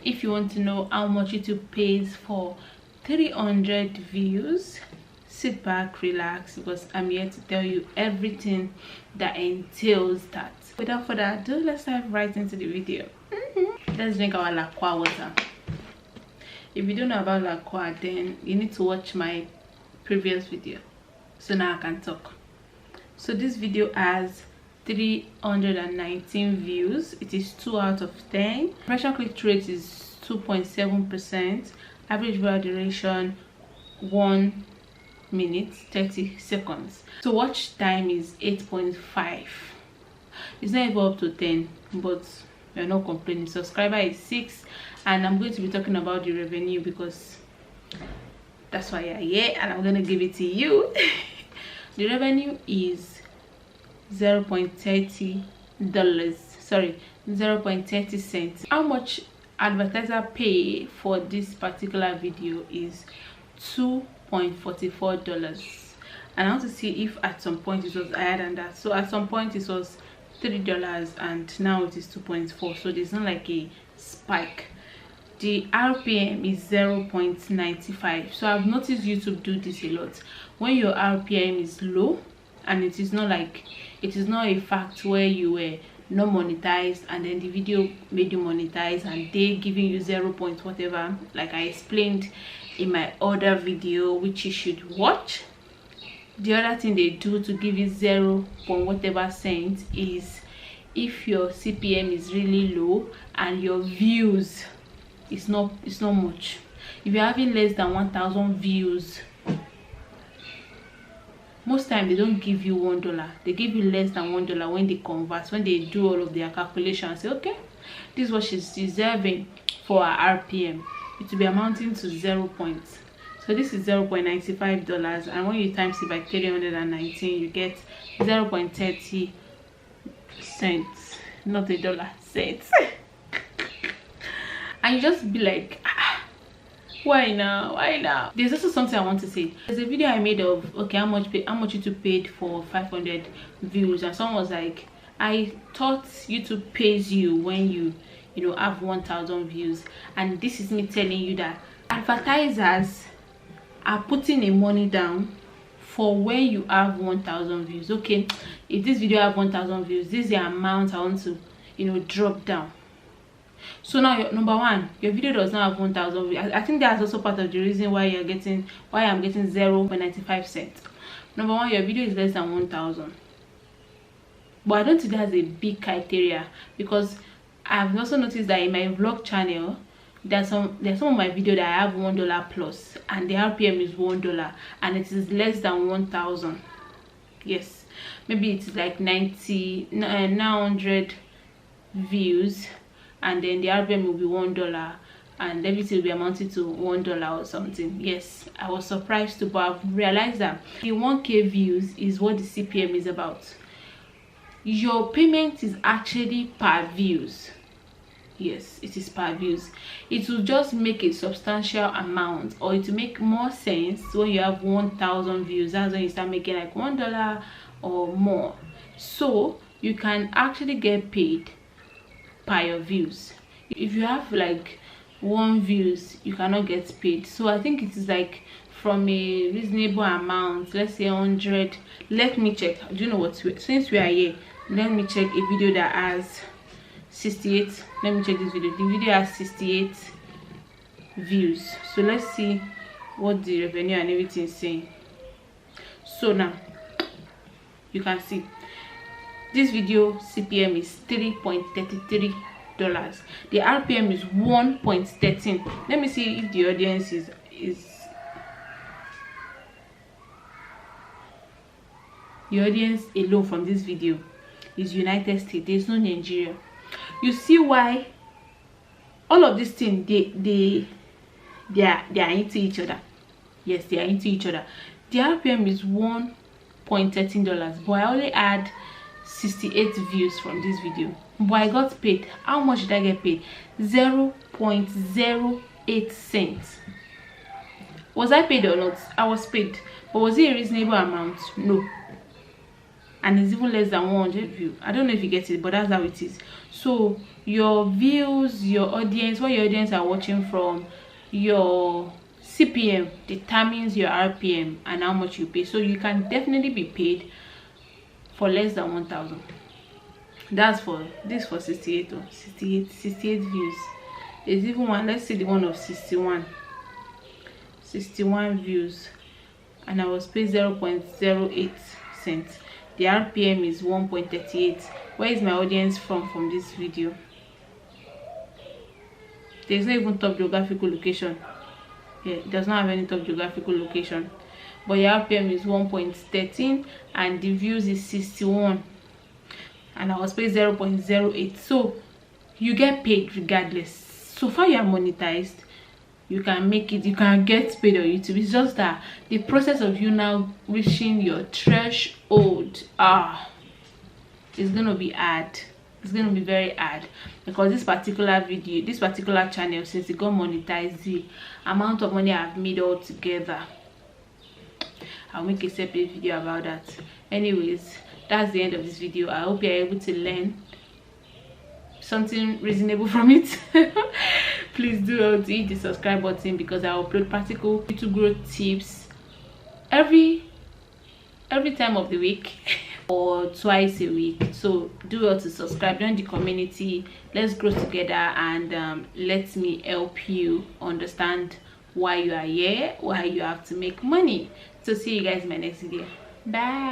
if you want to know how much YouTube pays for 300 views, sit back, relax, because I'm here to tell you everything that entails that. Without further ado, let's dive right into the video. Let's drink our LaCroix water. If you don't know about LaCroix, then you need to watch my previous video, so now I can talk. So this video has 319 views. It is 2 out of 10. Impression click rate is 2.7%. Average viewer duration 1 minute 30 seconds. So watch time is 8.5. It's not even up to 10, but we're not complaining. Subscriber is 6, and I'm going to be talking about the revenue because that's why you're here, and I'm going to give it to you. The revenue is $0.30. Sorry, 0.30 cents. How much advertiser pay for this particular video is $2.44, and I want to see if at some point it was higher than that. So at some point it was $3 and now it is 2.4, so there's not like a spike. The RPM is 0.95. so I've noticed YouTube do this a lot. When your RPM is low, and it is not like, it is not a fact where you were not monetized and then the video made you monetize and they giving you 0. whatever, like I explained in my other video, which you should watch. The other thing they do to give you 0. whatever cents is if your CPM is really low and your views is not much. If you're having less than 1,000 views, most time they don't give you $1. They give you less than $1 when they convert, when they do all of their calculations. Say, okay, this is what she's deserving for her RPM. It will be amounting to 0. So this is $0.95, and when you times it by 319, you get 0.30 cents, not a dollar, cents. And you just be like, why now? There's also something I want to say. There's a video I made of, okay, how much YouTube paid for 500 views, and someone was like, I thought YouTube pays you when you have 1,000 views. And this is me telling you that advertisers are putting a money down for when you have 1,000 views. Okay, if this video have 1,000 views, this is the amount I want to drop down. So now, number one, your video does not have 1,000 views. I think that's also part of the reason why I'm getting 0.95 cents. Number one, your video is less than 1,000. But I don't think that's a big criteria, because I've also noticed that in my vlog channel, there's some of my video that I have $1 plus, and the RPM is $1, and it is less than 1,000. Yes, maybe it's like 900 views, and then the RPM will be $1, and everything will be amounted to $1 or something. Yes, I was surprised too, but I've realized that the 1K views is what the CPM is about. Your payment is actually per views. Yes, it is per views. It will just make a substantial amount, or it will make more sense when you have 1,000 views. That's when you start making like $1 or more. So you can actually get paid per your views. If you have like 1 views, you cannot get paid. So I think it is like from a reasonable amount, let's say 100. Let me check. Do you know what? Since we are here, let me check a video that has 68. Let me check this video. The video has 68 views. So let's see what the revenue and everything is saying. So now you can see this video CPM is $3.33. The RPM is 1.13. Let me see if the audience is the audience alone from this video is United States. There's no Nigeria. You see why all of these things they are into each other. Yes, they are into each other. The RPM is $1.13, but I only had 68 views from this video, but I got paid. How much did I get paid? 0.08 cents. Was I paid or not? I was paid, but was it a reasonable amount? No. and it's even less than 100 views. I don't know if you get it, but that's how it is. So your views, your audience, where your audience are watching from, your CPM determines your RPM and how much you pay. So you can definitely be paid for less than 1,000. That's for this, for 68 views. There's even one, let's see the one of 61 views, and I was paid 0.08 cents. The RPM is 1.38. Where is my audience from this video? There's not even top geographical location. Yeah, it does not have any top geographical location, but your RPM is 1.13 and the views is 61, and I was paid 0.08. so you get paid regardless. So far you are monetized, you can make it, you can get paid on YouTube. It's just that the process of you now reaching your threshold is gonna be hard. It's gonna be very hard, because this particular video, this particular channel, since it got monetized, the amount of money I've made all together, I'll make a separate video about that. Anyways, that's the end of this video. I hope you're able to learn something reasonable from it. Please do not hit the subscribe button, because I upload practical YouTube growth tips every time of the week or twice a week. So do well to subscribe, join the community, let's grow together, and let me help you understand why you are here, why you have to make money. So see you guys in my next video. Bye.